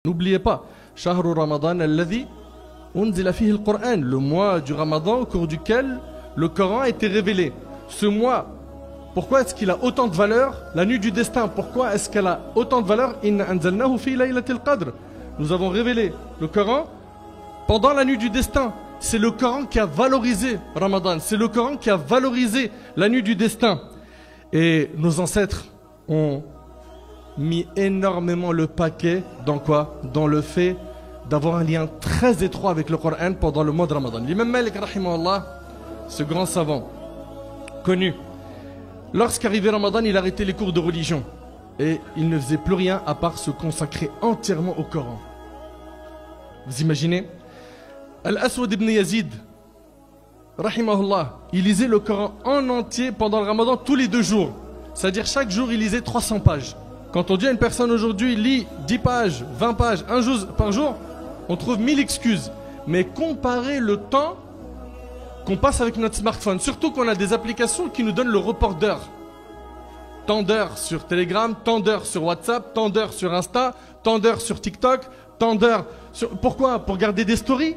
N'oubliez pas, Shahru Ramadan alladhi unzila fihi al-Qur'an, le mois du Ramadan au cours duquel le Coran a été révélé. Ce mois, pourquoi est-ce qu'il a autant de valeur? La nuit du destin, pourquoi est-ce qu'elle a autant de valeur? Inna anzalnahu fi laylatil qadr. Nous avons révélé le Coran pendant la nuit du destin. C'est le Coran qui a valorisé Ramadan, c'est le Coran qui a valorisé la nuit du destin. Et nos ancêtres ont mis énormément le paquet dans quoi? Dans le fait d'avoir un lien très étroit avec le Coran pendant le mois de Ramadan. L'imam Malik, rahimahullah, ce grand savant connu, lorsqu'arrivait Ramadan, il arrêtait les cours de religion et il ne faisait plus rien à part se consacrer entièrement au Coran. Vous imaginez? Al-Aswad ibn Yazid, rahimahullah, il lisait le Coran en entier pendant le Ramadan tous les 2 jours. C'est-à-dire chaque jour il lisait 300 pages. Quand on dit à une personne aujourd'hui lit 10 pages, 20 pages, un jour par jour, on trouve 1000 excuses. Mais comparez le temps qu'on passe avec notre smartphone, surtout qu'on a des applications qui nous donnent le report d'heures. Tant d'heures sur Telegram, tant d'heures sur WhatsApp, tant d'heures sur Insta, tant d'heures sur TikTok, tant d'heures sur... Pourquoi? Pour garder des stories?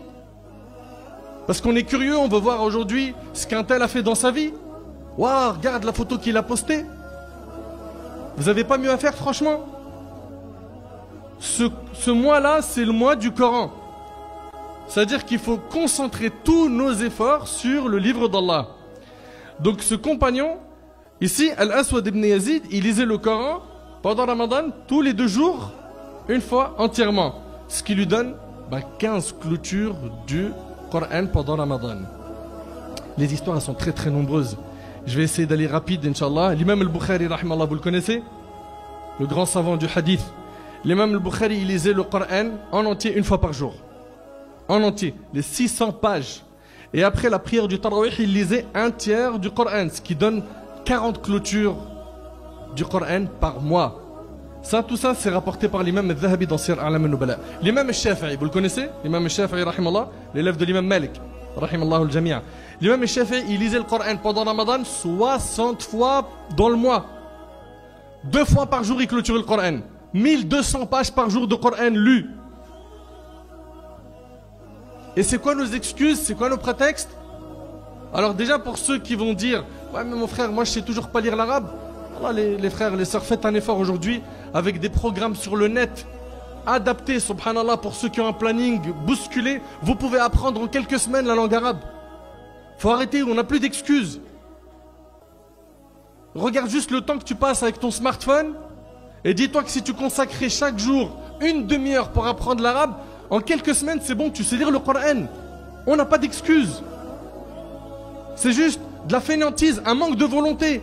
Parce qu'on est curieux, on veut voir aujourd'hui ce qu'un tel a fait dans sa vie. Waouh, regarde la photo qu'il a postée. Vous n'avez pas mieux à faire, franchement? Ce mois-là, c'est le mois du Coran. C'est-à-dire qu'il faut concentrer tous nos efforts sur le livre d'Allah. Donc ce compagnon, ici, Al-Aswad ibn Yazid, il lisait le Coran pendant Ramadan, tous les 2 jours, une fois entièrement. Ce qui lui donne 15 clôtures du Coran pendant Ramadan. Les histoires elles sont très très nombreuses. Je vais essayer d'aller rapide, Inch'Allah. L'imam al-Bukhari, rahimallah, vous le connaissez? Le grand savant du hadith. L'imam al-Bukhari, il lisait le Coran en entier une fois par jour. En entier, les 600 pages. Et après la prière du Tarawih, il lisait un tiers du Coran, ce qui donne 40 clôtures du Coran par mois. Ça, tout ça, c'est rapporté par l'imam al-Dhahabi dans Sir A'lam al-Nubala. L'imam al-Shafi'i, vous le connaissez? L'imam al-Shafi'i, rahimallah, l'élève de l'imam Malik, rahimallah al-Jami'a. L'imam al-Shafi'i, il lisait le Coran pendant Ramadan 60 fois dans le mois. 2 fois par jour, il clôturait le Coran. 1200 pages par jour de Coran lu. Et c'est quoi nos excuses? C'est quoi nos prétextes? Alors déjà, pour ceux qui vont dire « Ouais, mais mon frère, moi je sais toujours pas lire l'arabe », Allah, les frères, les sœurs, faites un effort aujourd'hui avec des programmes sur le net adaptés, subhanallah, pour ceux qui ont un planning bousculé. Vous pouvez apprendre en quelques semaines la langue arabe. Faut arrêter, on n'a plus d'excuses. Regarde juste le temps que tu passes avec ton smartphone et dis-toi que si tu consacrais chaque jour une demi-heure pour apprendre l'arabe, en quelques semaines, c'est bon, tu sais lire le Coran. On n'a pas d'excuses. C'est juste de la fainéantise, un manque de volonté.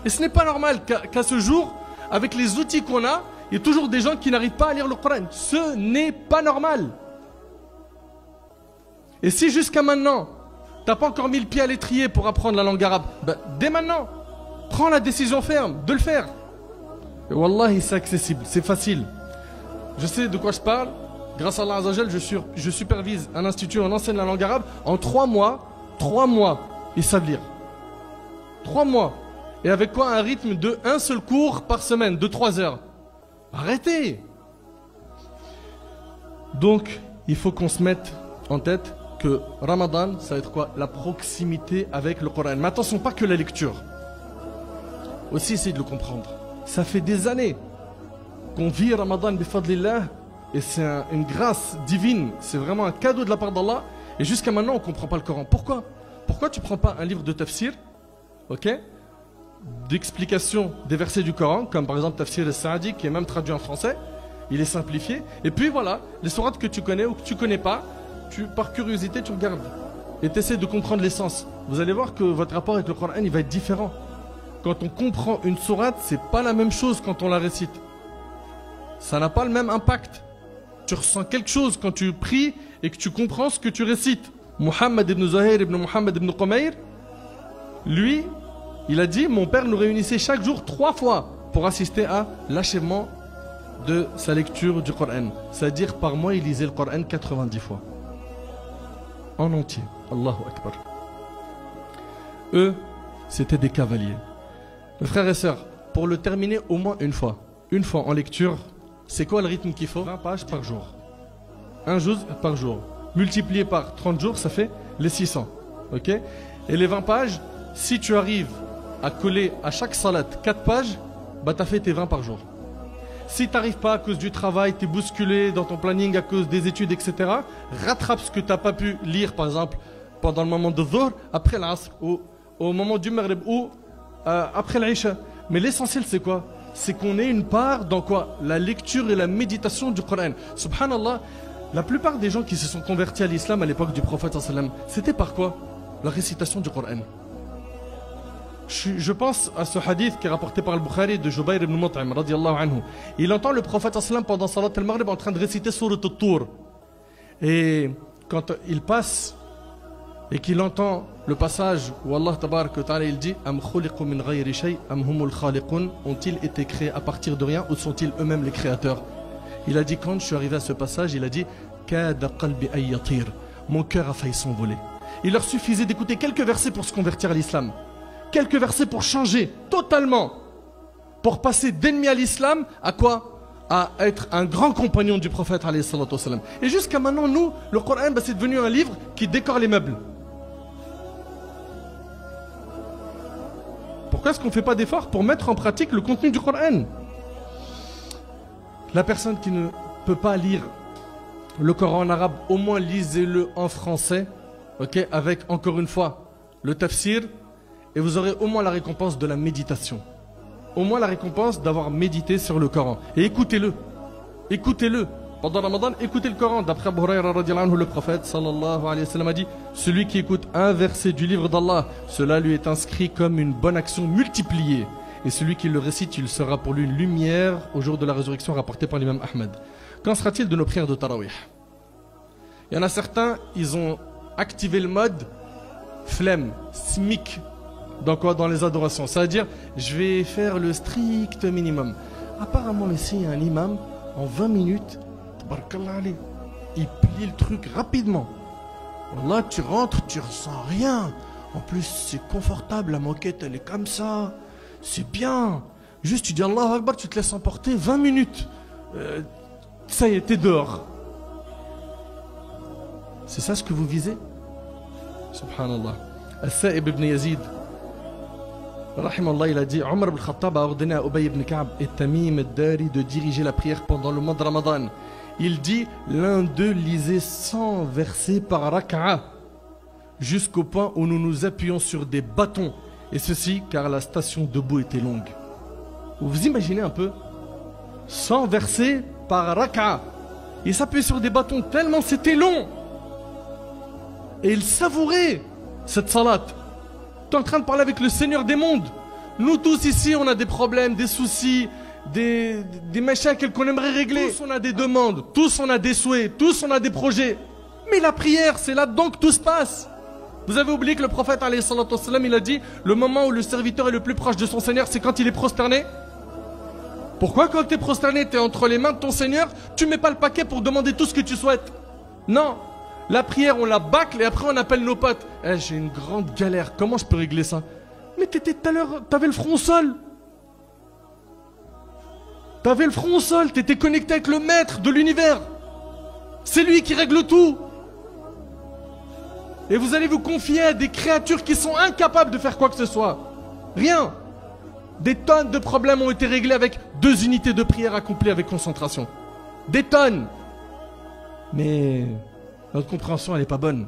Et ce n'est pas normal qu'à ce jour, avec les outils qu'on a, il y ait toujours des gens qui n'arrivent pas à lire le Coran. Ce n'est pas normal. Et si jusqu'à maintenant, tu n'as pas encore mis le pied à l'étrier pour apprendre la langue arabe, dès maintenant, prends la décision ferme de le faire. Et wallahi, c'est accessible, c'est facile. Je sais de quoi je parle. Grâce à Allah Azzawajal, je supervise un institut, on enseigne la langue arabe. En 3 mois, ils savent lire. 3 mois. Et avec quoi? Un rythme de 1 seul cours par semaine, de 3 heures. Arrêtez! Donc, il faut qu'on se mette en tête que Ramadan, ça va être quoi? La proximité avec le Coran. Mais attention, pas que la lecture. Aussi, essayez de le comprendre. Ça fait des années qu'on vit Ramadan bifadlillah. Et c'est une grâce divine, c'est vraiment un cadeau de la part d'Allah. Et jusqu'à maintenant, on ne comprend pas le Coran. Pourquoi? Pourquoi tu ne prends pas un livre de tafsir, ok, d'explication des versets du Coran, comme par exemple Tafsir al-Sa'di, qui est même traduit en français, il est simplifié. Et puis voilà, les sourates que tu connais ou que tu ne connais pas, par curiosité, tu regardes. Et tu essaies de comprendre l'essence. Vous allez voir que votre rapport avec le Coran, il va être différent. Quand on comprend une sourate, ce n'est pas la même chose quand on la récite. Ça n'a pas le même impact. Tu ressens quelque chose quand tu pries et que tu comprends ce que tu récites. Muhammad ibn Zuhair ibn Muhammad ibn Qumayr, lui, il a dit, mon père nous réunissait chaque jour 3 fois pour assister à l'achèvement de sa lecture du Coran. C'est-à-dire par mois, il lisait le Coran 90 fois. En entier. Allahu Akbar. Eux, c'était des cavaliers. Mes frères et sœurs, pour le terminer au moins une fois en lecture, c'est quoi le rythme qu'il faut? 20 pages par jour. Un juz par jour. Multiplié par 30 jours, ça fait les 600. Ok? Et les 20 pages, si tu arrives à coller à chaque salat 4 pages, bah tu as fait tes 20 par jour. Si tu n'arrives pas à cause du travail, tu es bousculé dans ton planning à cause des études, etc., rattrape ce que tu n'as pas pu lire, par exemple, pendant le moment de Dhuhr, après l'Asr, ou au moment du Maghrib, ou après l'Isha. Mais l'essentiel, c'est quoi? C'est qu'on ait une part dans quoi? La lecture et la méditation du Coran. Subhanallah, la plupart des gens qui se sont convertis à l'islam à l'époque du prophète, c'était par quoi? La récitation du Coran. Je pense à ce hadith qui est rapporté par le Bukhari de Jubayr ibn Mut'im radiyallahu anhu. Il entend le prophète pendant Salat al-Maghrib en train de réciter Surat al-Tur. Et quand il passe et qu'il entend le passage où Allah tabarak wa ta'ala il dit Am khuliqu min ghayri shay am humul khaliqun, ont-ils été créés à partir de rien ou sont-ils eux-mêmes les créateurs? Il a dit, quand je suis arrivé à ce passage, il a dit Kada qalbi ay yatir, mon cœur a failli s'envoler. Il leur suffisait d'écouter quelques versets pour se convertir à l'islam. Quelques versets pour changer totalement, pour passer d'ennemi à l'islam à quoi? À être un grand compagnon du prophète alayhi salatu wassalam. Et jusqu'à maintenant, nous, le Coran, c'est devenu un livre qui décore les meubles. Pourquoi est-ce qu'on ne fait pas d'efforts pour mettre en pratique le contenu du Coran? La personne qui ne peut pas lire le Coran en arabe, au moins lisez-le en français, ok, avec encore une fois le tafsir. Et vous aurez au moins la récompense de la méditation. Au moins la récompense d'avoir médité sur le Coran. Et écoutez-le. Écoutez-le. Pendant Ramadan, écoutez le Coran. D'après Abu Hurayra radiyallahu anhu, le prophète sallallahu alayhi wa sallam a dit celui qui écoute un verset du livre d'Allah, cela lui est inscrit comme une bonne action multipliée. Et celui qui le récite, il sera pour lui une lumière au jour de la résurrection rapportée par l'imam Ahmed. Qu'en sera-t-il de nos prières de Tarawih? Il y en a certains, ils ont activé le mode flemme, smic. Dans quoi? Dans les adorations. C'est-à-dire, je vais faire le strict minimum. Apparemment, ici, il y a un imam, en 20 minutes, il plie le truc rapidement. Là, tu rentres, tu ressens rien. En plus, c'est confortable, la moquette, elle est comme ça. C'est bien. Juste, tu dis Allahu Akbar, tu te laisses emporter 20 minutes. Ça y est, t'es dehors. C'est ça ce que vous visez? Subhanallah. As-Sa'ib ibn Yazid, rahimallah, il a dit Omar ibn Khattab a ordonné à Ubay ibn Ka'b et Tamim al-Dari de diriger la prière pendant le mois de Ramadan. Il dit l'un d'eux lisait 100 versets par raka'a jusqu'au point où nous nous appuyons sur des bâtons. Et ceci car la station debout était longue. Vous imaginez un peu 100 versets par raka'a. Il s'appuyait sur des bâtons tellement c'était long. Et il savourait cette salat. Tu es en train de parler avec le Seigneur des mondes. Nous tous ici, on a des problèmes, des soucis, des machins qu'on aimerait régler. Tous on a des demandes, tous on a des souhaits, tous on a des projets. Mais la prière, c'est là-dedans que tout se passe. Vous avez oublié que le prophète, alayhi salatu wassalam, il a dit le moment où le serviteur est le plus proche de son Seigneur, c'est quand il est prosterné. Pourquoi quand tu es prosterné, tu es entre les mains de ton Seigneur, tu mets pas le paquet pour demander tout ce que tu souhaites? Non. La prière, on la bâcle et après on appelle nos potes. J'ai une grande galère, comment je peux régler ça? Mais t'étais tout à l'heure, t'avais le front au sol. T'avais le front au sol, t'étais connecté avec le maître de l'univers. C'est lui qui règle tout. Et vous allez vous confier à des créatures qui sont incapables de faire quoi que ce soit. Rien. Des tonnes de problèmes ont été réglés avec 2 unités de prière accomplies avec concentration. Des tonnes. Mais notre compréhension, elle n'est pas bonne.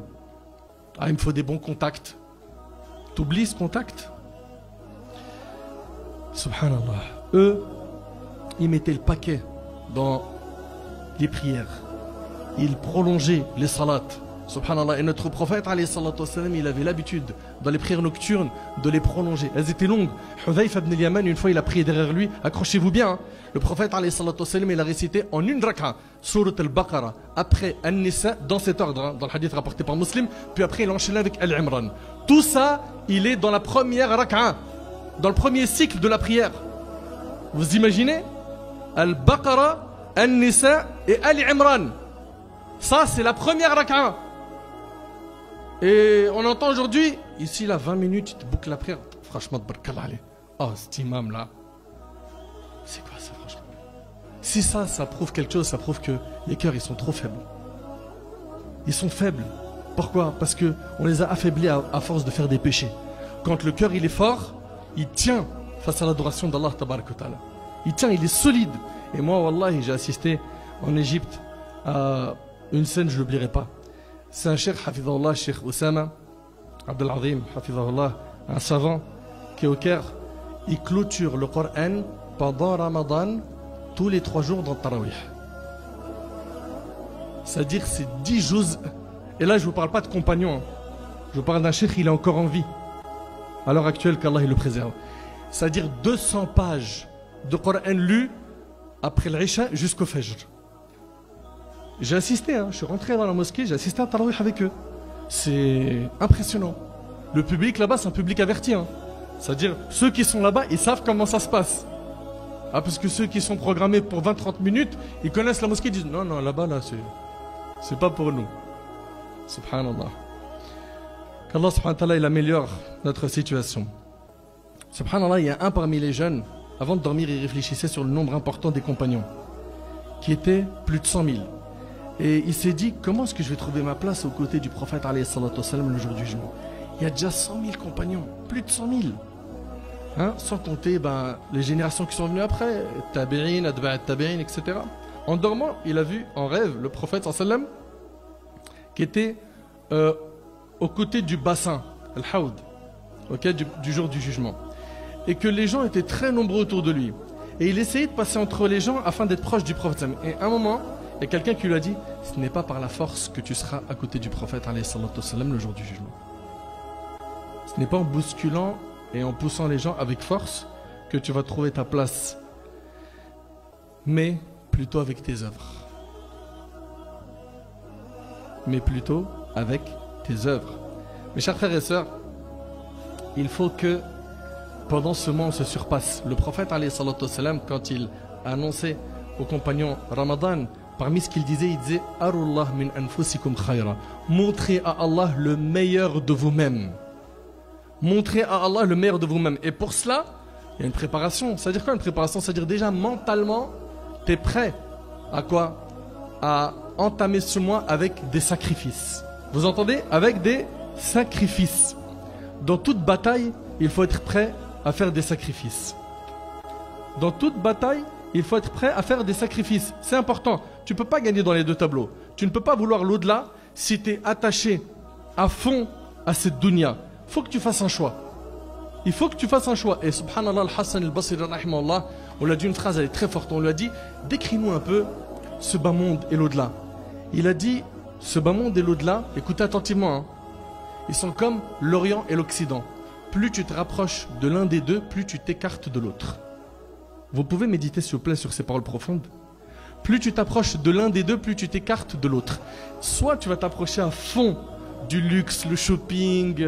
Ah, il me faut des bons contacts. T'oublies ce contact? Subhanallah. Eux, ils mettaient le paquet dans les prières. Ils prolongeaient les salats. Subhanallah. Et notre prophète, alayhi salatu wassalam, il avait l'habitude, dans les prières nocturnes, de les prolonger. Elles étaient longues. Hudhayfa ibn al-Yaman, une fois, il a prié derrière lui. Accrochez-vous bien. Hein. Le prophète, alayhi salatu wassalam, il a récité en une raka, Surat al-Baqarah, après An-Nisa, dans cet ordre, hein, dans le hadith rapporté par Muslim, puis après il enchaînait avec Al-Imran. Tout ça, il est dans la première raka, dans le premier cycle de la prière. Vous imaginez? Al-Baqarah, An-Nisa et Al-Imran. Ça, c'est la première raka. Et on entend aujourd'hui, ici, là, 20 minutes, tu te boucles la prière. Franchement, barkallah. Oh, cet imam là. C'est quoi ça, franchement? Si ça prouve quelque chose, ça prouve que les cœurs, ils sont trop faibles. Ils sont faibles. Pourquoi? Parce qu'on les a affaiblis à force de faire des péchés. Quand le cœur, il est fort, il tient face à l'adoration d'Allah tabarak wa ta'ala. Il tient, il est solide. Et moi, wallahi, j'ai assisté en Égypte à une scène, je ne l'oublierai pas. C'est un cheikh, hafidhahullah, cheikh Oussama Abdelazim, hafidhahullah, un savant qui est au Caire. Il clôture le Coran pendant Ramadan tous les 3 jours dans le Tarawih. C'est-à-dire c'est 10 juz. Et là je ne vous parle pas de compagnons. Je vous parle d'un cheikh, il est encore en vie. À l'heure actuelle, qu'Allah il le préserve. C'est-à-dire 200 pages de Coran lu après l'Isha jusqu'au Fajr. J'ai assisté, je suis rentré dans la mosquée, j'ai assisté à Tarawih avec eux. C'est impressionnant. Le public là-bas, c'est un public averti. C'est-à-dire, ceux qui sont là-bas, ils savent comment ça se passe. Parce que ceux qui sont programmés pour 20-30 minutes, ils connaissent la mosquée, ils disent non, là-bas, là, c'est pas pour nous. Subhanallah. Qu'Allah subhanahu wa ta'ala, il améliore notre situation. Subhanallah, il y a un parmi les jeunes, avant de dormir, il réfléchissait sur le nombre important des compagnons, qui étaient plus de 100 000. Et il s'est dit, comment est-ce que je vais trouver ma place aux côtés du prophète alayhi salatu wassalam le jour du jugement? Il y a déjà 100 000 compagnons, plus de 100 000. Sans compter les générations qui sont venues après, tabi'in, adba'a tabi'in, etc. En dormant, il a vu en rêve le prophète sallam qui était aux côtés du bassin, al-Hawd, du jour du jugement. Et que les gens étaient très nombreux autour de lui. Et il essayait de passer entre les gens afin d'être proche du prophète. Et à un moment, il y a quelqu'un qui lui a dit, ce n'est pas par la force que tu seras à côté du prophète alayhi salatu wassalam le jour du jugement. Ce n'est pas en bousculant et en poussant les gens avec force que tu vas trouver ta place, mais plutôt avec tes œuvres. Mais plutôt avec tes œuvres. Mes chers frères et sœurs, il faut que pendant ce mois on se surpasse. Le prophète alayhi salatu wassalam, quand il a annoncé aux compagnons Ramadan, parmi ce qu'il disait, il disait Arullah min anfusikum khayra. Montrez à Allah le meilleur de vous-même. Montrez à Allah le meilleur de vous-même. Et pour cela, il y a une préparation. C'est-à-dire quoi une préparation? C'est-à-dire déjà mentalement, tu es prêt à quoi? À entamer ce mois avec des sacrifices. Vous entendez? Avec des sacrifices. Dans toute bataille, il faut être prêt à faire des sacrifices. Dans toute bataille, il faut être prêt à faire des sacrifices. C'est important. Tu ne peux pas gagner dans les deux tableaux. Tu ne peux pas vouloir l'au-delà si tu es attaché à fond à cette dunya. Il faut que tu fasses un choix. Il faut que tu fasses un choix. Et subhanallah, al-Hassan al-Basri, rahimahullah, on lui a dit une phrase, elle est très forte. On lui a dit, décris-nous un peu ce bas monde et l'au-delà. Il a dit, ce bas monde et l'au-delà, écoutez attentivement, ils sont comme l'Orient et l'Occident. Plus tu te rapproches de l'un des deux, plus tu t'écartes de l'autre. Vous pouvez méditer s'il vous plaît sur ces paroles profondes. Plus tu t'approches de l'un des deux, plus tu t'écartes de l'autre. Soit tu vas t'approcher à fond du luxe, le shopping,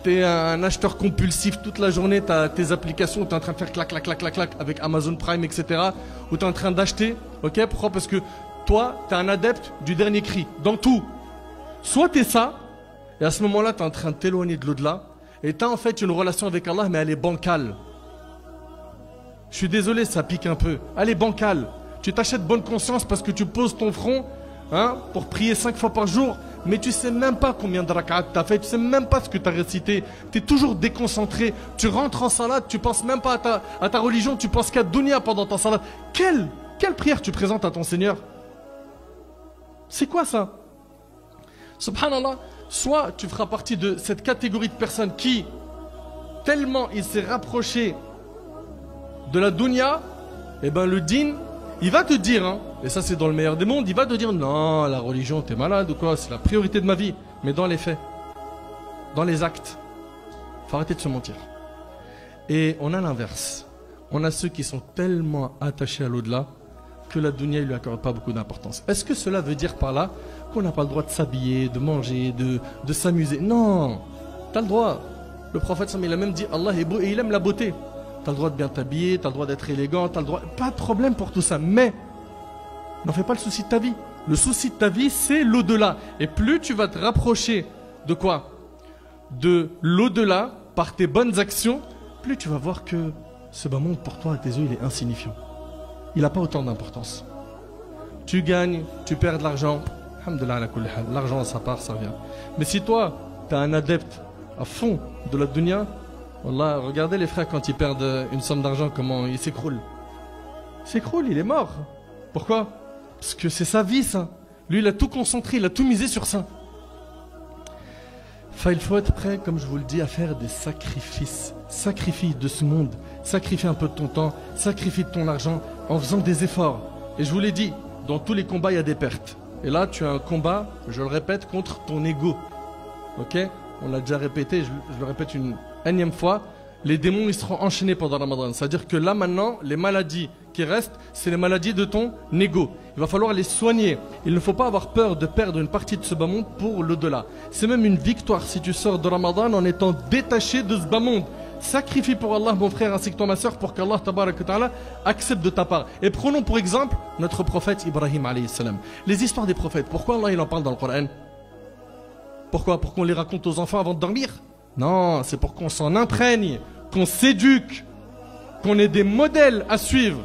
tu es un acheteur compulsif toute la journée, tu as tes applications où tu es en train de faire clac, clac, clac, clac, clac avec Amazon Prime, etc. Où tu es en train d'acheter, ok? Pourquoi? Parce que toi, tu es un adepte du dernier cri, dans tout. Soit tu es ça, et à ce moment-là, tu es en train de t'éloigner de l'au-delà, et tu as en fait une relation avec Allah, mais elle est bancale. Je suis désolé, ça pique un peu. Elle est bancale. Tu t'achètes bonne conscience parce que tu poses ton front pour prier 5 fois par jour, mais tu sais même pas combien de rak'at tu as fait, tu sais même pas ce que tu as récité. Tu es toujours déconcentré. Tu rentres en salade, tu penses même pas à ta religion, tu penses qu'à dunya pendant ta salade. Quelle prière tu présentes à ton Seigneur? C'est quoi ça? Subhanallah, soit tu feras partie de cette catégorie de personnes qui, tellement il s'est rapproché de la dunya, et le din, il va te dire, et ça c'est dans le meilleur des mondes, il va te dire non, la religion, t'es malade ou quoi, c'est la priorité de ma vie. Mais dans les faits, dans les actes, faut arrêter de se mentir. Et on a l'inverse. On a ceux qui sont tellement attachés à l'au-delà que la dunya ne lui accorde pas beaucoup d'importance. Est-ce que cela veut dire par là qu'on n'a pas le droit de s'habiller, de manger, de s'amuser? Non, tu as le droit. Le prophète, il a même dit Allah est beau et il aime la beauté. Tu as le droit de bien t'habiller, tu as le droit d'être élégant, tu as le droit... Pas de problème pour tout ça, mais n'en fais pas le souci de ta vie. Le souci de ta vie, c'est l'au-delà. Et plus tu vas te rapprocher de quoi? De l'au-delà, par tes bonnes actions, plus tu vas voir que ce bas monde pour toi, à tes yeux, il est insignifiant. il n'a pas autant d'importance. Tu gagnes, tu perds de l'argent, alhamdoulilah ala kulli hal, l'argent ça part, ça vient. Mais si toi, tu es un adepte à fond de la dunya, wallah, regardez les frères quand ils perdent une somme d'argent, comment ils s'écroulent. Il s'écroule, il est mort. Pourquoi? Parce que c'est sa vie ça. Lui il a tout concentré, il a tout misé sur ça. Enfin, il faut être prêt, comme je vous le dis, à faire des sacrifices. Sacrifice de ce monde, sacrifie un peu de ton temps, sacrifie de ton argent en faisant des efforts. Et je vous l'ai dit, dans tous les combats il y a des pertes. Et là tu as un combat, je le répète, contre ton ego. Ok? On l'a déjà répété, je le répète une énième fois. Les démons ils seront enchaînés pendant Ramadan. C'est-à-dire que là maintenant, les maladies qui restent, c'est les maladies de ton ego. Il va falloir les soigner. Il ne faut pas avoir peur de perdre une partie de ce bas monde pour l'au-delà. C'est même une victoire si tu sors de Ramadan en étant détaché de ce bas monde. Sacrifie pour Allah mon frère ainsi que toi ma soeur pour qu'Allah tabarak wa ta'ala accepte de ta part. Et prenons pour exemple notre prophète Ibrahim alayhi salam. Les histoires des prophètes, pourquoi Allah il en parle dans le Coran? Pourquoi? Pour qu'on les raconte aux enfants avant de dormir? Non, c'est pour qu'on s'en imprègne, qu'on s'éduque, qu'on ait des modèles à suivre.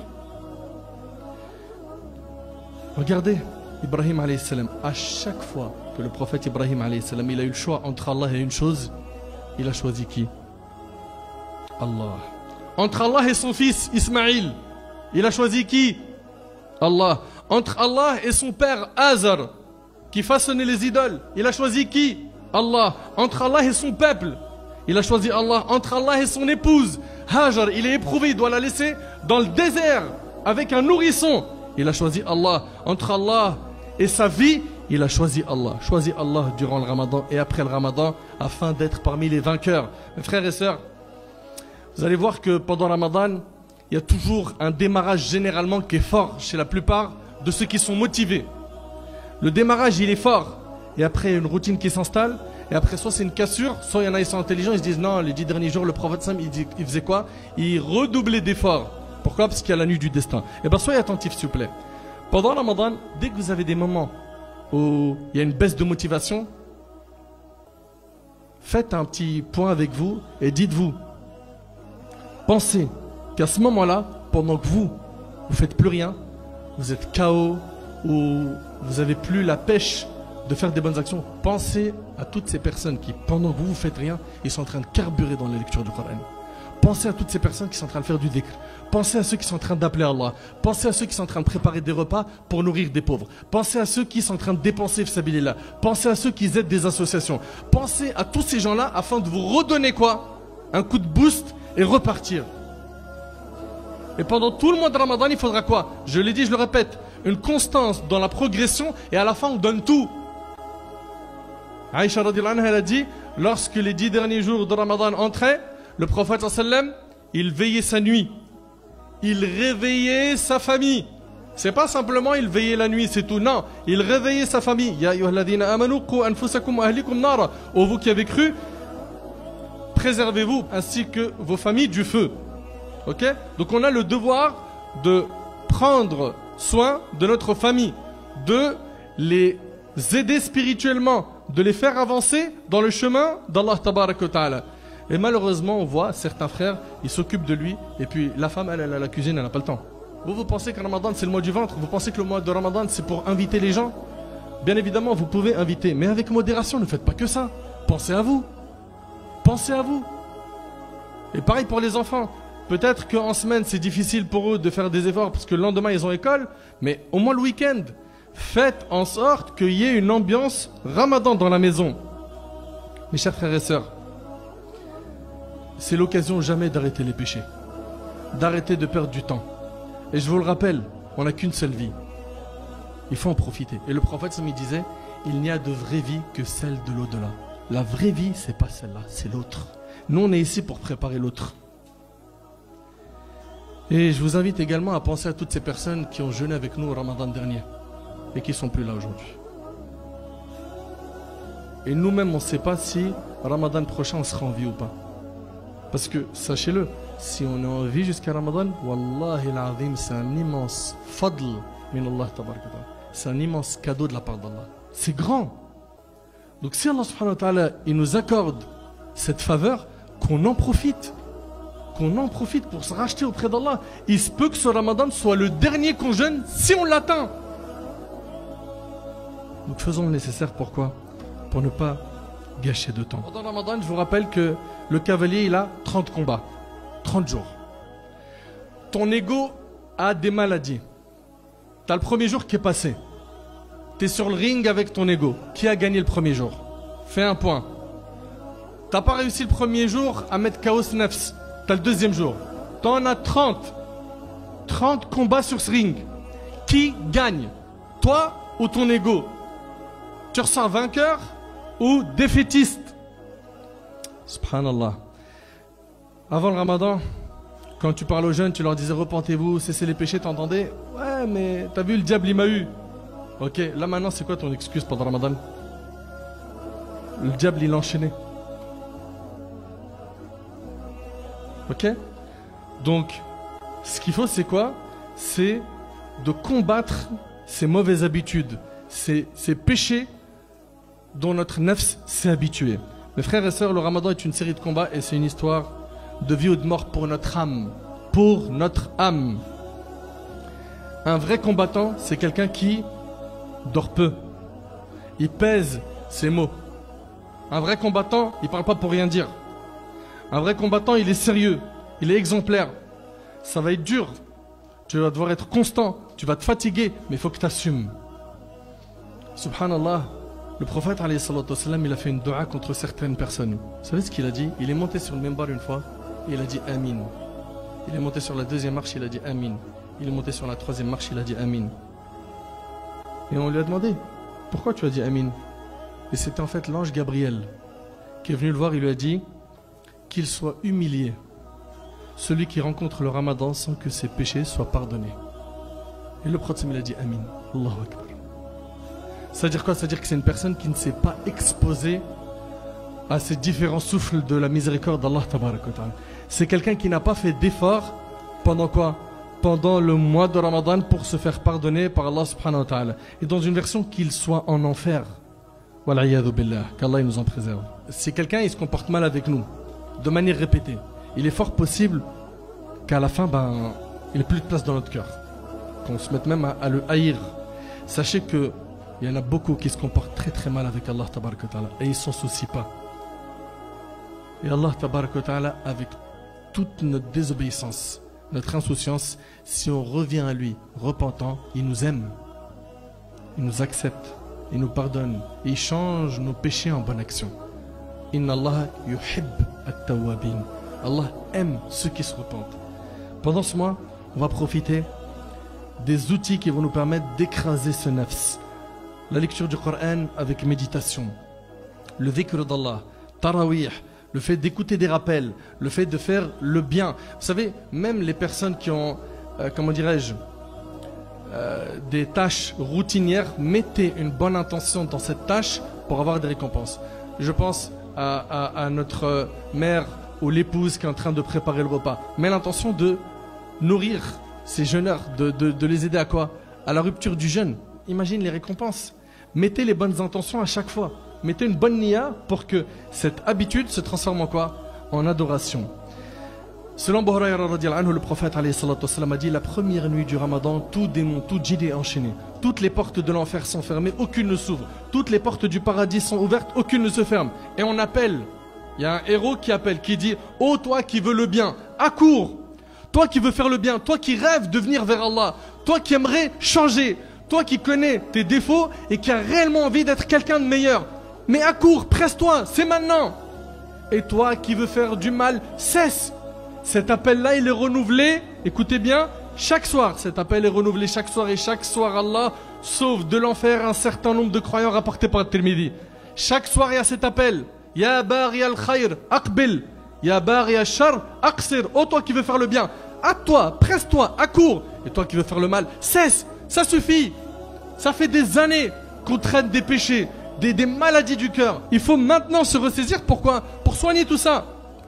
Regardez, Ibrahim alayhi salam, à chaque fois que le prophète Ibrahim alayhi salam, il a eu le choix entre Allah et une chose, il a choisi qui? Allah. Entre Allah et son fils Ismaïl, il a choisi qui? Allah. Entre Allah et son père Azar, qui façonnait les idoles, il a choisi qui? Allah. Entre Allah et son peuple, il a choisi Allah. Entre Allah et son épouse Hajar, il est éprouvé, il doit la laisser dans le désert avec un nourrisson, il a choisi Allah. Entre Allah et sa vie, il a choisi Allah. Choisi Allah durant le Ramadan et après le Ramadan afin d'être parmi les vainqueurs. Mes frères et sœurs, vous allez voir que pendant le Ramadan, il y a toujours un démarrage généralement qui est fort chez la plupart de ceux qui sont motivés. Le démarrage il est fort et après il y a une routine qui s'installe et après soit c'est une cassure, soit il y en a ils sont intelligents, ils se disent non, les 10 derniers jours le prophète Sam il faisait quoi? Il redoublait d'efforts. Pourquoi? Parce qu'il y a la nuit du destin. Et bien soyez attentifs s'il vous plaît. Pendant le Ramadan, dès que vous avez des moments où il y a une baisse de motivation, faites un petit point avec vous et dites-vous, pensez qu'à ce moment-là, pendant que vous faites plus rien, vous êtes KO ou vous n'avez plus la pêche de faire des bonnes actions, pensez à toutes ces personnes qui, pendant que vous faites rien, ils sont en train de carburer dans la lecture du Coran. Pensez à toutes ces personnes qui sont en train de faire du dhikr. Pensez à ceux qui sont en train d'appeler Allah. Pensez à ceux qui sont en train de préparer des repas pour nourrir des pauvres. Pensez à ceux qui sont en train de dépenser fisabilillah. Pensez à ceux qui aident des associations. Pensez à tous ces gens-là afin de vous redonner quoi? Un coup de boost et repartir. Et pendant tout le mois de Ramadan, il faudra quoi? Je l'ai dit, je le répète, une constance dans la progression et à la fin on donne tout. Aïcha radhiyallahu anha, elle a dit, lorsque les 10 derniers jours de Ramadan entraient, le prophète sallam, il veillait sa nuit. Il réveillait sa famille. C'est pas simplement il veillait la nuit, c'est tout. Non, il réveillait sa famille. Ya ayyuhalladhina amanu qu anfusakum wa ahlikum nara. Ô vous qui avez cru, préservez-vous ainsi que vos familles du feu. Ok? Donc on a le devoir de prendre soin de notre famille, de les aider spirituellement, de les faire avancer dans le chemin d'Allah tabarak wa ta'ala. Et malheureusement, on voit certains frères, ils s'occupent de lui, et puis la femme, elle a la cuisine, elle n'a pas le temps. Vous pensez que Ramadan, c'est le mois du ventre? Vous pensez que le mois de Ramadan, c'est pour inviter les gens? Bien évidemment, vous pouvez inviter, mais avec modération, ne faites pas que ça. Pensez à vous. Pensez à vous. Et pareil pour les enfants. Peut-être qu'en semaine, c'est difficile pour eux de faire des efforts, parce que le lendemain, ils ont école, mais au moins le week-end, faites en sorte qu'il y ait une ambiance Ramadan dans la maison. Mes chers frères et sœurs, c'est l'occasion jamais d'arrêter les péchés, d'arrêter de perdre du temps. Et je vous le rappelle, on n'a qu'une seule vie. Il faut en profiter. Et le prophète me disait, il n'y a de vraie vie que celle de l'au-delà. La vraie vie, c'est pas celle-là, c'est l'autre. Nous, on est ici pour préparer l'autre. Et je vous invite également à penser à toutes ces personnes qui ont jeûné avec nous au Ramadan dernier et qui ne sont plus là aujourd'hui. Et nous-mêmes, on ne sait pas si Ramadan prochain, on sera en vie ou pas. Parce que, sachez-le, si on est en vie jusqu'à Ramadan, Wallahi al-Azim, c'est un immense fadl min Allah tabaraka ta'ala. C'est un immense cadeau de la part d'Allah. C'est grand. Donc si Allah subhanahu wa ta'ala, il nous accorde cette faveur, qu'on en profite. qu'on en profite pour se racheter auprès d'Allah. Il se peut que ce Ramadan soit le dernier qu'on jeûne si on l'atteint. Donc faisons le nécessaire, pourquoi? Pour ne pas gâcher de temps. Pendant Ramadan, je vous rappelle que le cavalier, il a 30 combats, 30 jours. Ton ego a des maladies. Tu as le premier jour qui est passé. Tu es sur le ring avec ton ego. Qui a gagné le premier jour? Fais un point. Tu n'as pas réussi le premier jour à mettre KO ce nefs. Tu as le deuxième jour. Tu en as 30. 30 combats sur ce ring. Qui gagne? Toi ou ton ego? Tu ressors vainqueur ou défaitiste? Subhanallah. Avant le Ramadan, quand tu parles aux jeunes, tu leur disais repentez-vous, cessez les péchés, t'entendais? Ouais, mais t'as vu, le diable il m'a eu. Ok, là maintenant c'est quoi ton excuse pendant le Ramadan? Le diable il a enchaîné. Ok? Donc, ce qu'il faut c'est quoi? C'est de combattre ces mauvaises habitudes, ces péchés dont notre nefs s'est habitué. Mes frères et sœurs, le Ramadan est une série de combats et c'est une histoire de vie ou de mort pour notre âme. Pour notre âme. Un vrai combattant, c'est quelqu'un qui dort peu. Il pèse ses mots. Un vrai combattant, il ne parle pas pour rien dire. Un vrai combattant, il est sérieux. Il est exemplaire. Ça va être dur. Tu vas devoir être constant. Tu vas te fatiguer. Mais il faut que tu assumes. Subhanallah. Le prophète, alayhi salatu wassalam, il a fait une dua contre certaines personnes. Vous savez ce qu'il a dit? Il est monté sur le minbar une fois et il a dit Amin. Il est monté sur la deuxième marche, il a dit Amin. Il est monté sur la troisième marche, il a dit Amin. Et on lui a demandé pourquoi tu as dit Amin? Et c'était en fait l'ange Gabriel qui est venu le voir, il lui a dit qu'il soit humilié, celui qui rencontre le Ramadan sans que ses péchés soient pardonnés. Et le prophète, il a dit Amin. Allahu Akbar. C'est-à-dire quoi? C'est-à-dire que c'est une personne qui ne s'est pas exposée à ces différents souffles de la miséricorde d'Allah Tabarak wa Ta'ala. C'est quelqu'un qui n'a pas fait d'effort pendant quoi? Pendant le mois de Ramadan pour se faire pardonner par Allah Subhanahu wa Ta'ala. Et dans une version qu'il soit en enfer. Wal'iyadhu billah, qu'Allah nous en préserve. Si quelqu'un il se comporte mal avec nous, de manière répétée, il est fort possible qu'à la fin, il n'ait plus de place dans notre cœur. Qu'on se mette même à le haïr. Sachez que il y en a beaucoup qui se comportent très très mal avec Allah Tabarak wa Ta'ala et ils ne s'en soucient pas. Et Allah Tabarak wa Ta'ala, avec toute notre désobéissance, notre insouciance, si on revient à lui repentant, il nous aime, il nous accepte, il nous pardonne et il change nos péchés en bonne action. Inna Allah yuhib at-tawwabin. Allah aime ceux qui se repentent. Pendant ce mois, on va profiter des outils qui vont nous permettre d'écraser ce nafs. La lecture du Coran avec méditation, le dhikr d'Allah, tarawih, le fait d'écouter des rappels, le fait de faire le bien. Vous savez, même les personnes qui ont, comment dirais-je, des tâches routinières, mettez une bonne intention dans cette tâche pour avoir des récompenses. Je pense à notre mère ou l'épouse qui est en train de préparer le repas. Mais l'intention de nourrir ces jeûneurs, de les aider à quoi? À la rupture du jeûne. Imagine les récompenses. Mettez les bonnes intentions à chaque fois. Mettez une bonne niya pour que cette habitude se transforme en quoi? En adoration. Selon Abu Hurayra radiyallahu anhu, le prophète alayhi salatu wassalam a dit la première nuit du Ramadan, tout démon, tout djinn est enchaîné. Toutes les portes de l'enfer sont fermées, aucune ne s'ouvre. Toutes les portes du paradis sont ouvertes, aucune ne se ferme. Et on appelle. Il y a un héros qui appelle, qui dit ô toi qui veux le bien, accours. Toi qui veux faire le bien, toi qui rêves de venir vers Allah, toi qui aimerais changer. Toi qui connais tes défauts et qui as réellement envie d'être quelqu'un de meilleur. Mais accours, presse-toi, c'est maintenant. Et toi qui veux faire du mal, cesse. Cet appel-là, il est renouvelé, écoutez bien, chaque soir. Cet appel est renouvelé chaque soir et chaque soir, Allah sauve de l'enfer un certain nombre de croyants rapportés par Tirmidhi. Chaque soir, il y a cet appel. Ya bari al-khayr, aqbil. Ya bari al-shar, aqsir. Oh, toi qui veux faire le bien, hâte-toi, presse-toi, accours. Et toi qui veux faire le mal, cesse. Ça suffit. Ça fait des années qu'on traîne des péchés, des maladies du cœur. Il faut maintenant se ressaisir. Pourquoi? Pour soigner tout ça.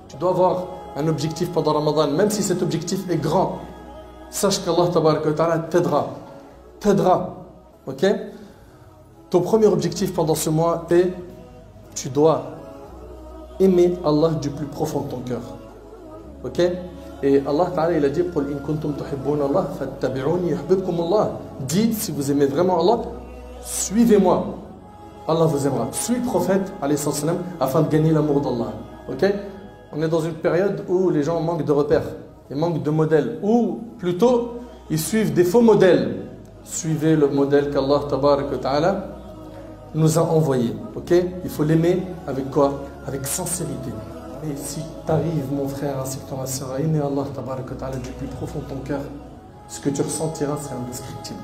Tu dois avoir un objectif pendant Ramadan, même si cet objectif est grand. Sache qu'Allah Tabaraka wa Ta'ala t'aidera. Ok? Ton premier objectif pendant ce mois est tu dois aimer Allah du plus profond de ton cœur. Ok? Et Allah Ta'ala il a dit قُلْ إِن كُنْتُمْ تُحِبُّونَ اللَّهَ فَاتَّبِعُونِي يُحْبِبْكُمُ اللَّهُ. Dites si vous aimez vraiment Allah, suivez-moi. Allah vous aimera. Suis le prophète alayhi salam afin de gagner l'amour d'Allah. Ok? On est dans une période où les gens manquent de repères, ils manquent de modèles, ou plutôt ils suivent des faux modèles. Suivez le modèle qu'Allah Tabarak wa Ta'ala nous a envoyé. Ok? Il faut l'aimer avec quoi? Avec sincérité. Et si tu arrives, mon frère, ainsi que ma soeur, à aimer Allah Tabarak wa Ta'ala du plus profond de ton cœur, ce que tu ressentiras, c'est indescriptible.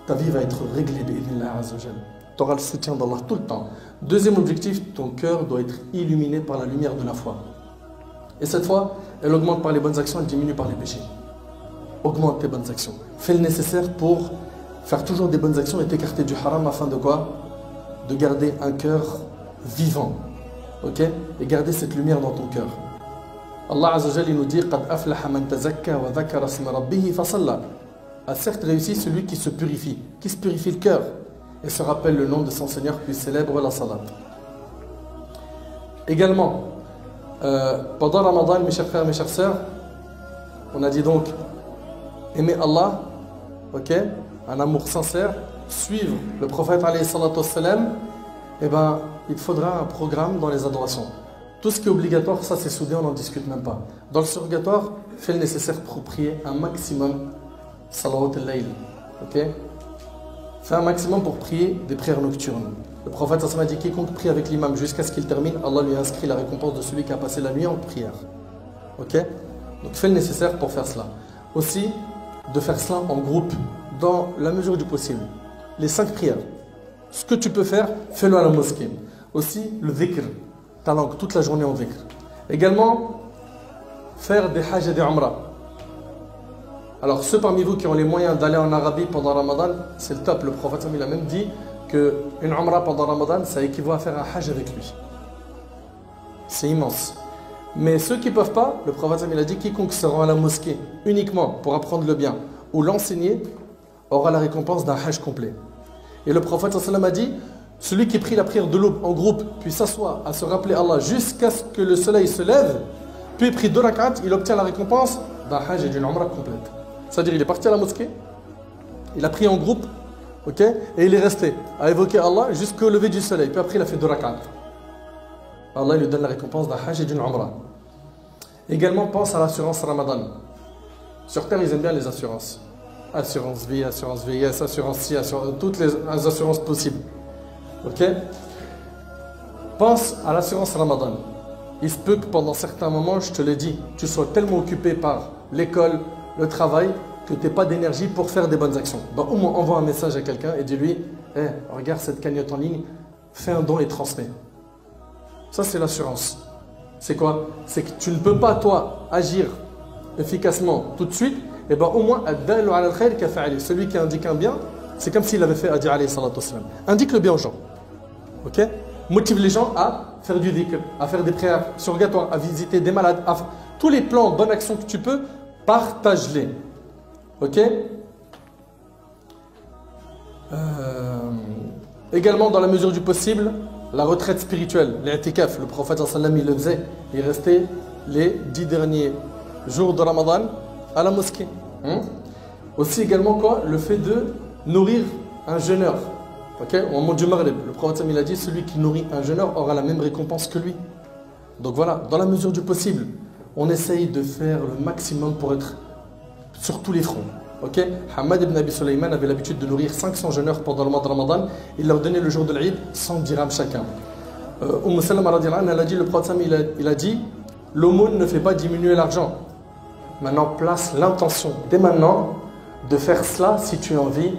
Ta vie va être réglée, bi'idhnillah azza wa jalla. Tu auras le soutien d'Allah tout le temps. Deuxième objectif, ton cœur doit être illuminé par la lumière de la foi. Et cette foi, elle augmente par les bonnes actions, elle diminue par les péchés. Augmente tes bonnes actions. Fais le nécessaire pour faire toujours des bonnes actions et t'écarter du haram afin de quoi? De garder un cœur vivant. Ok? Et garder cette lumière dans ton cœur. Allah Azza wa Jalla nous dit قَدْ أَفْلَحَ مَنْ تَزَكَّى وَذَكَرَ اسْمَ رَبِّهِ فَصَلَّى. A certes réussi celui qui se purifie le cœur et se rappelle le nom de son Seigneur puis célèbre la salat. Également, pendant Ramadan, mes chers frères, mes chères sœurs, on a dit donc aimer Allah, ok, un amour sincère, suivre le prophète alayhi salatu wassalam, et ben il faudra un programme dans les adorations. Tout ce qui est obligatoire, ça c'est soudé, on n'en discute même pas. Dans le surrogatoire, fais le nécessaire pour prier un maximum salawat al-layl, ok. Fais un maximum pour prier des prières nocturnes. Le prophète a dit quiconque prie avec l'imam jusqu'à ce qu'il termine, Allah lui a inscrit la récompense de celui qui a passé la nuit en prière. Ok? Donc fais le nécessaire pour faire cela. Aussi, de faire cela en groupe, dans la mesure du possible. Les 5 prières. Ce que tu peux faire, fais-le à la mosquée. Aussi, le dhikr, ta langue, toute la journée en dhikr. Également, faire des hajj et des umrah. Alors ceux parmi vous qui ont les moyens d'aller en Arabie pendant Ramadan, c'est le top. Le prophète il a même dit qu'une umrah pendant Ramadan, ça équivaut à faire un hajj avec lui. C'est immense. Mais ceux qui ne peuvent pas, le prophète il a dit quiconque se rend à la mosquée uniquement pour apprendre le bien ou l'enseigner aura la récompense d'un hajj complet. Et le prophète a dit celui qui prie la prière de l'aube en groupe puis s'assoit à se rappeler Allah jusqu'à ce que le soleil se lève, puis prie 2 rak'at, il obtient la récompense d'un hajj et d'une umrah complète. C'est-à-dire il est parti à la mosquée, il a prié en groupe, ok, et il est resté à évoquer Allah jusqu'au lever du soleil. Puis après il a fait 2 rak'at. Allah lui donne la récompense d'un hajj et d'une umrah. Également pense à l'assurance Ramadan. Sur terre ils aiment bien les assurances. Assurance vie, assurance vieillesse, assurance ci, toutes les assurances possibles. Ok. Pense à l'assurance Ramadan. Il se peut que pendant certains moments, je te l'ai dit, tu sois tellement occupé par l'école, le travail, que tu n'aies pas d'énergie pour faire des bonnes actions. Donc au moins envoie un message à quelqu'un et dis-lui hey, regarde cette cagnotte en ligne, fais un don et transmets. Ça c'est l'assurance. C'est quoi? C'est que tu ne peux pas toi agir efficacement tout de suite, et bien au moins celui qui indique un bien, c'est comme s'il avait fait Adi alayhi salatu wassalam. Indique le bien aux gens. Ok? Motive les gens à faire du dhikr, à faire des prières surrogatoires, à visiter des malades, à tous les plans, bonnes actions que tu peux, partage-les. Ok? Également, dans la mesure du possible, la retraite spirituelle, l'i'tikaf. Le prophète sallam il le faisait. Il restait les 10 derniers jours de Ramadan à la mosquée. Aussi également quoi? Le fait de nourrir un jeûneur. Ok? Au moment du Maghrib, le prophète il a dit celui qui nourrit un jeûneur aura la même récompense que lui. Donc voilà, dans la mesure du possible, on essaye de faire le maximum pour être sur tous les fronts. Ok? Hamad ibn Abi Sulayman avait l'habitude de nourrir 500 jeûneurs pendant le mois de Ramadan. Il leur donnait le jour de l'Eid 100 dirhams chacun. Salama radiallahu anha, elle a dit, le prophète il a dit l'aumône ne fait pas diminuer l'argent. Maintenant, place l'intention dès maintenant de faire cela si tu as envie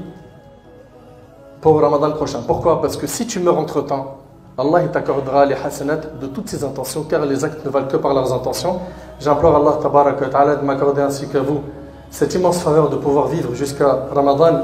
pour Ramadan prochain. Pourquoi? Parce que si tu meurs entre-temps, Allah t'accordera les hasanat de toutes ces intentions, car les actes ne valent que par leurs intentions. J'implore Allah tabaraka wa ta'ala de m'accorder ainsi que vous cette immense faveur de pouvoir vivre jusqu'à Ramadan